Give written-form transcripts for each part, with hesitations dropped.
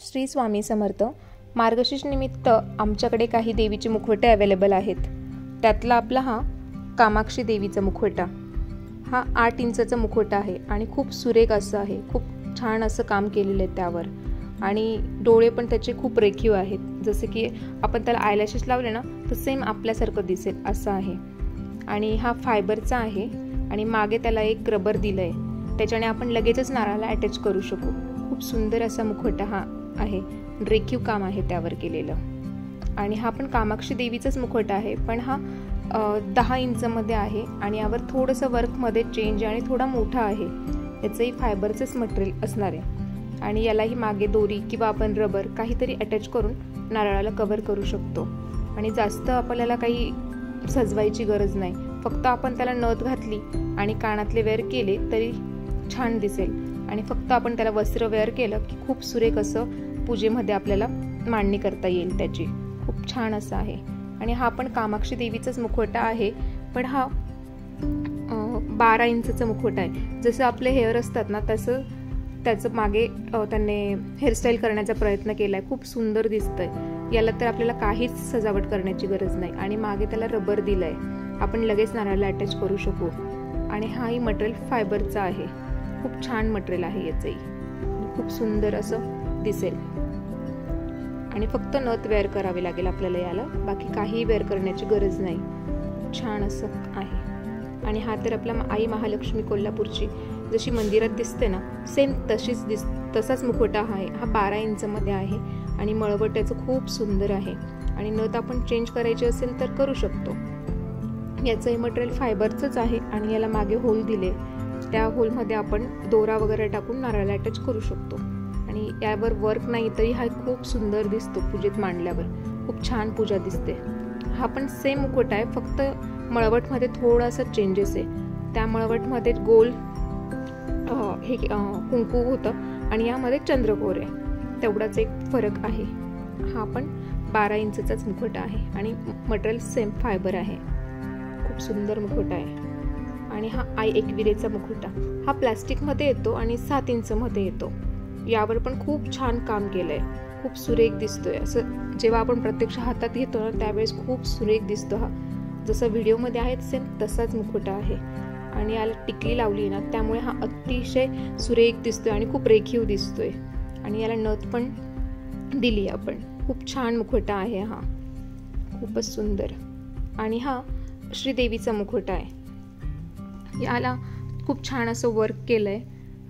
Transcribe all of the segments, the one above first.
श्री स्वामी समर्थ। मार्गशीर्ष निमित्त आमच्याकडे काही देवीचे मुखवटे अवेलेबल आहेत। त्यातला आपला हा कामाक्षी देवीचा मुखवटा, हा 8 इंचाचा मुखवटा आहे आणि खूप सुरेख असं आहे। खूप छान असं काम केलेलं आहे त्यावर आणि डोळे पण त्याचे खूप रेखीव आहेत, जसे की आपण त्याला आयलॅशेस लावले ना तर सेम आपल्यासारखं दिसेल असं आहे। आणि हा फायबरचा आहे आणि मागे त्याला एक रबर दिलंय, त्याच्याने आपण लगेचच नारळाला अटॅच करू शकू। खूप सुंदर असा मुखवटा हा आहे, रेखीव काम आहे त्यावर केलेलं। आणि हा पण कामाक्षी देवीचाच मुखवटा आहे, पण हा 10 इंचमध्ये आहे आणि यावर थोडंसं वर्कमध्ये चेंज आणि थोडा मोठा आहे। याचंही फायबरचंच मटेरियल असणार आहे आणि यालाही मागे दोरी किंवा आपण रबर काहीतरी अटॅच करून नारळाला कव्हर करू शकतो। आणि जास्त आपल्याला काही सजवायची गरज नाही, फक्त आपण त्याला नथ घातली आणि कानातले वेअर केले तरी छान दिसेल। आणि फक्त आपण त्याला वस्त्र वेअर केलं की खूप सुरेख असं पूजेमध्ये आपल्याला मांडणी करता येईल त्याची। खूप छान असं आहे। आणि हा पण कामाक्षी देवीचाच मुखवटा आहे, पण हा 12 इंचचा मुखवटा आहे। जसं आपले हेअर असतात ना तसं त्याचं मागे त्यांनी हेअरस्टाईल करण्याचा प्रयत्न केलाय, खूप सुंदर दिसतंय। याला तर आपल्याला काहीच सजावट करण्याची गरज नाही आणि मागे त्याला रबर दिलंय, आपण लगेच नारळाला अटॅच करू शकू। आणि हाही मटेरियल फायबरचा आहे, खूप छान मटेरियल आहे याचंही, खूप सुंदर असं दिसेल। आणि फक्त नथ वेअर करावी लागेल आपल्याला याला, बाकी काही वेअर करण्याची गरज नाही। छान असं आहे। आणि हा तर आपला आई महालक्ष्मी कोल्हापूरची जशी मंदिरात दिसते ना सेम तसाच मुखवटा आहे। हा 12 इंचमध्ये आहे आणि मळवट त्याचं खूप सुंदर आहे आणि नथ आपण चेंज करायची असेल तर करू शकतो। याचंही मटेरियल फायबरचंच आहे आणि याला मागे होल दिले, त्या होलमध्ये आपण दोरा वगैरे टाकून नारळाला अटॅच करू शकतो। आणि यावर वर्क नाही तरी हा खूप सुंदर दिसतो पूजेत मांडल्यावर, खूप छान पूजा दिसते। हा पण सेम मुखवटा आहे, फक्त मळवटमध्ये थोडासा चेंजेस आहे। त्या मळवटमध्ये गोल हे कुंकू होतं आणि यामध्ये चंद्रकोर आहे, तेवढाच एक फरक आहे। हा पण 12 इंचचाच मुखवटा आहे आणि मटेरियल सेम फायबर आहे। खूप सुंदर मुखवटा आहे। आणि हा आई एकविरेचा मुखवटा, हा प्लास्टिकमध्ये येतो आणि 7 इंचमध्ये येतो। यावर पण खूप छान काम केलंय, खूप सुरेख दिसतोय। असं जेव्हा आपण प्रत्यक्ष हातात घेतो ना त्यावेळेस खूप सुरेख दिसतो। हा जसं व्हिडिओमध्ये आहे सेम तसाच मुखवटा आहे आणि याला टिकली लावली ना त्यामुळे हा अतिशय सुरेख दिसतोय आणि खूप रेखीव दिसतोय। आणि याला नथ पण दिली आपण, खूप छान मुखवटा आहे हा, खूपच सुंदर। आणि हा श्रीदेवीचा मुखवटा आहे, याला खूप छान असं वर्क केलंय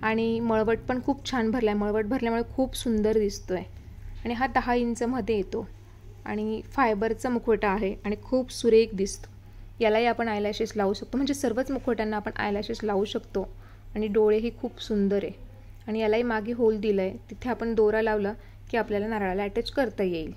आणि मळवट पण खूप छान भरलाय, मळवट भरल्यामुळे खूप सुंदर दिसतोय। आणि हा 10 इंचमध्ये येतो आणि फायबरचा मुखवटा आहे आणि खूप सुरेख दिसतो। यालाही आपण आयलॅशेस लावू शकतो, म्हणजे सर्वच मुखवट्यांना आपण आयलॅशेस लावू शकतो। आणि डोळेही खूप सुंदर आहे आणि यालाही मागे होल दिलंय, तिथे आपण दोरा लावला की आपल्याला नारळाला अटॅच करता येईल।